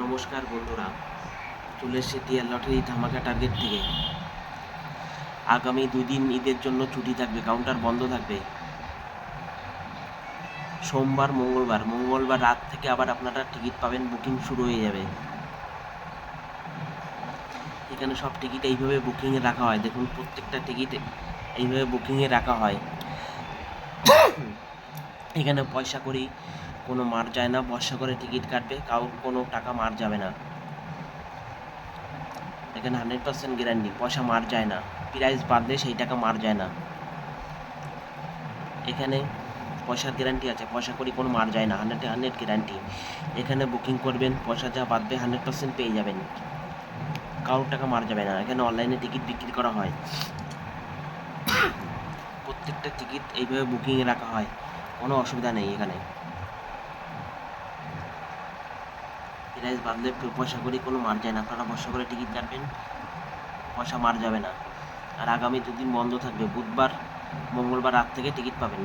নমস্কার বন্ধুরা, চলে এসেছে টিয়ার লটারি ধামাকা টার্গেট থেকে। আগামী 2 দিন ঈদের জন্য ছুটি থাকবে, কাউন্টার বন্ধ থাকবে। সোমবার মঙ্গলবার রাত থেকে আবার আপনারা টিকিট পাবেন, বুকিং শুরু হয়ে যাবে। এখানে সব টিকিট এইভাবে বুকিংয়ে রাখা হয়, দেখুন প্রত্যেকটা টিকিট এইভাবে বুকিংয়ে রাখা হয়। এখানে পয়সা করি কোনো মার যায় না, পয়সা করে টিকিট কাটবে, কারোর কোনো টাকা মার যাবে না। এখানে 100% গ্যারান্টি, পয়সা মার যায় না, প্রাইস বাদলে সেই টাকা মার যায় না। এখানে পয়সার গ্যারান্টি আছে, পয়সা করি কোনো মার যায় না, 100 গ্যারান্টি। এখানে বুকিং করবেন, পয়সা যা বাদবে 100% পেয়ে যাবেন, কারোর টাকা মার যাবে না। এখানে অনলাইনে টিকিট বিক্রি করা হয়, প্রত্যেকটা টিকিট এইভাবে বুকিংয়ে রাখা হয়, কোনো অসুবিধা নেই। এখানে প্রাইস বাদলে পয়সা করি কোনো মার যায় না, আপনারা পয়সা করে টিকিট কাটবেন, পয়সা মার যাবে না। আর আগামী 2 দিন বন্ধ থাকবে, বুধবার মঙ্গলবার রাত থেকে টিকিট পাবেন।